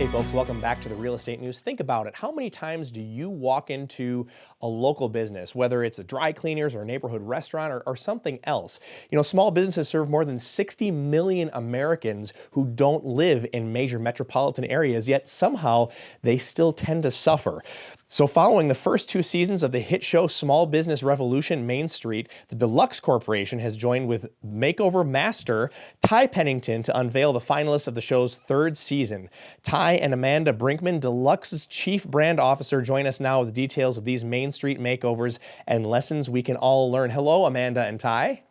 Hey folks, welcome back to the Real Estate News. Think about it. How many times do you walk into a local business, whether it's a dry cleaners or a neighborhood restaurant or something else? You know, small businesses serve more than 60 million Americans who don't live in major metropolitan areas, yet somehow they still tend to suffer. So following the first two seasons of the hit show Small Business Revolution Main Street, the Deluxe Corporation has joined with makeover master Ty Pennington to unveil the finalists of the show's third season. Ty and Amanda Brinkman, Deluxe's Chief Brand Officer, join us now with the details of these Main Street makeovers and lessons we can all learn. Hello, Amanda and Ty.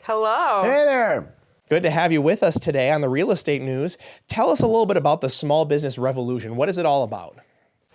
Hello. Hey there. Good to have you with us today on the Real Estate News. Tell us a little bit about the Small Business Revolution. What is it all about?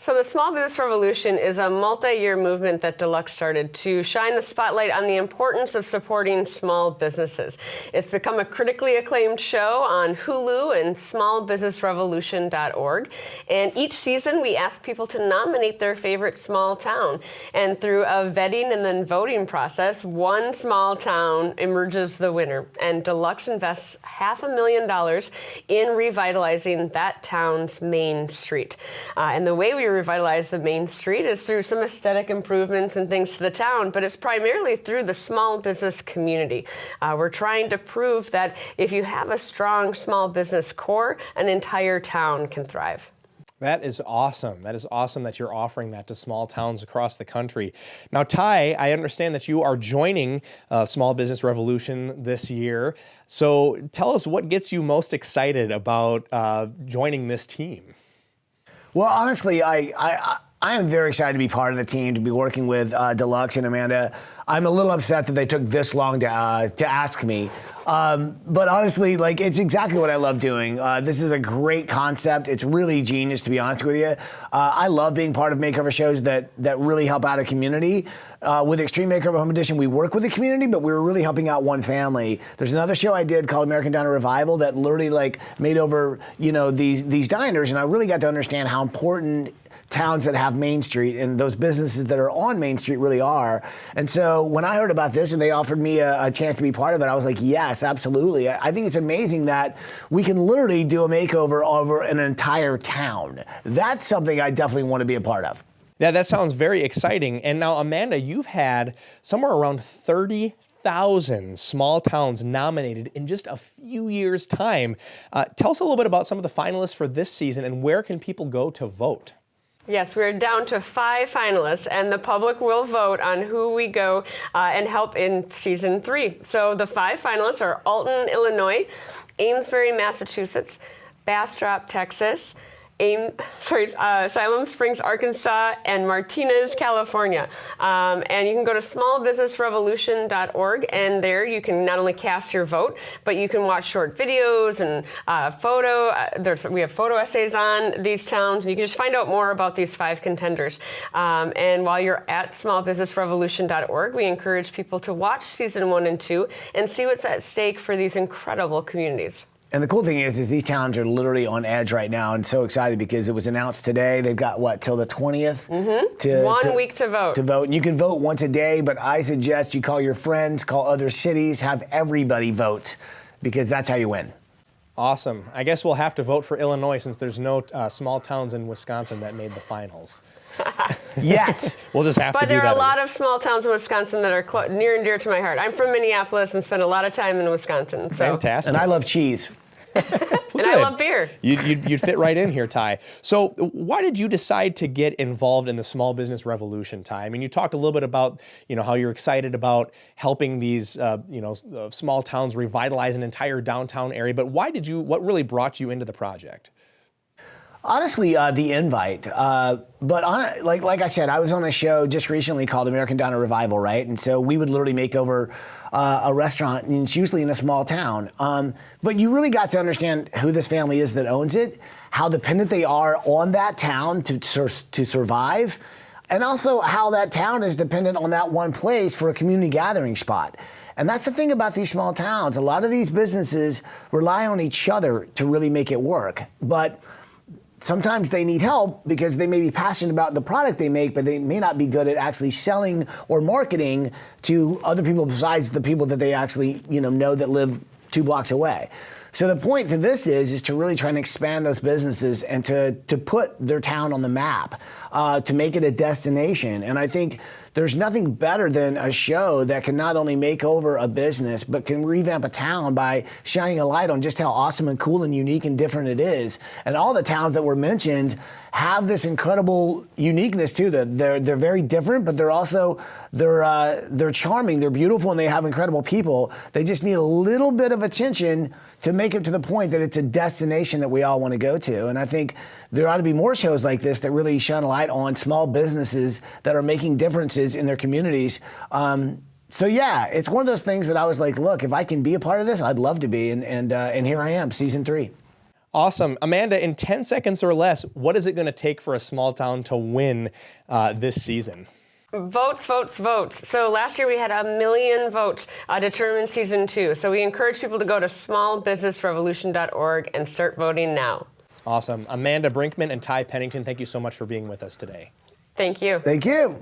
So the Small Business Revolution is a multi-year movement that Deluxe started to shine the spotlight on the importance of supporting small businesses. It's become a critically acclaimed show on Hulu and smallbusinessrevolution.org. And each season we ask people to nominate their favorite small town. And through a vetting and then voting process, one small town emerges the winner. And Deluxe invests $500,000 in revitalizing that town's main street. And the way we revitalize the main street is through some aesthetic improvements and things to the town, but it's primarily through the small business community. We're trying to prove that if you have a strong small business core, an entire town can thrive. That is awesome. That is awesome that you're offering that to small towns across the country. Now, Ty, I understand that you are joining Small Business Revolution this year. So tell us what gets you most excited about joining this team. Well, honestly, I am very excited to be part of the team, to be working with Deluxe and Amanda. I'm a little upset that they took this long to ask me. But honestly, like, it's exactly what I love doing. This is a great concept. It's really genius, to be honest with you. I love being part of makeover shows that really help out a community. With Extreme Makeover Home Edition, we work with the community, but we were really helping out one family. There's another show I did called American Diner Revival that literally like made over, you know, these diners, and I really got to understand how important towns that have Main Street and those businesses that are on Main Street really are. And so when I heard about this and they offered me a chance to be part of it, I was like, yes, absolutely. I think it's amazing that we can literally do a makeover over an entire town. That's something I definitely want to be a part of. Yeah, that sounds very exciting. And now, Amanda, you've had somewhere around 30,000 small towns nominated in just a few years' time. Tell us a little bit about some of the finalists for this season and where can people go to vote? Yes, we're down to 5 finalists, and the public will vote on who we go and help in season 3. So the 5 finalists are Alton, Illinois, Amesbury, Massachusetts, Bastrop, Texas, Siloam Springs, Arkansas, and Martinez, California. And you can go to smallbusinessrevolution.org, and there you can not only cast your vote, but you can watch short videos and we have photo essays on these towns. You can just find out more about these 5 contenders. And while you're at smallbusinessrevolution.org, we encourage people to watch season 1 and 2 and see what's at stake for these incredible communities. And the cool thing is these towns are literally on edge right now, and so excited because it was announced today. They've got, what, till the 20th? Mm-hmm. 1 week to vote. And you can vote once a day, but I suggest you call your friends, call other cities, have everybody vote, because that's how you win. Awesome. I guess we'll have to vote for Illinois since there's no small towns in Wisconsin that made the finals. Yet. We'll just have to do that. But there are a lot of small towns in Wisconsin that are near and dear to my heart. I'm from Minneapolis and spent a lot of time in Wisconsin. So. Fantastic. And I love cheese. And I love beer. You'd fit right in here, Ty. So why did you decide to get involved in the Small Business Revolution, Ty? I mean, you talked a little bit about, you know, how you're excited about helping these, small towns revitalize an entire downtown area. But what really brought you into the project? Honestly, the invite. But like I said, I was on a show just recently called American Diner Revival, right? And so we would literally make over a restaurant, and it's usually in a small town. But you really got to understand who this family is that owns it, how dependent they are on that town to survive, and also how that town is dependent on that one place for a community gathering spot. And that's the thing about these small towns. A lot of these businesses rely on each other to really make it work. But sometimes they need help because they may be passionate about the product they make, but they may not be good at actually selling or marketing to other people besides the people that they actually know that live 2 blocks away. So the point to this is to really try and expand those businesses and to put their town on the map, to make it a destination. And I think there's nothing better than a show that can not only make over a business, but can revamp a town by shining a light on just how awesome and cool and unique and different it is. And all the towns that were mentioned have this incredible uniqueness to them. They're very different, but they're also they're charming, they're beautiful, and they have incredible people. They just need a little bit of attention to make it to the point that it's a destination that we all want to go to. And I think there ought to be more shows like this that really shine a light on small businesses that are making differences in their communities. So yeah, it's one of those things that I was like, look, if I can be a part of this, I'd love to be. And here I am, season 3. Awesome. Amanda, in 10 seconds or less, what is it going to take for a small town to win this season? Votes, votes, votes. So last year we had 1 million votes determine season 2. So we encourage people to go to smallbusinessrevolution.org and start voting now. Awesome. Amanda Brinkman and Ty Pennington, thank you so much for being with us today. Thank you. Thank you.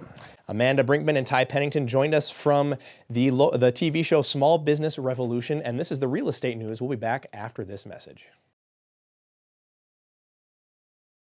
Amanda Brinkman and Ty Pennington joined us from the TV show Small Business Revolution, and this is the real estate news. We'll be back after this message.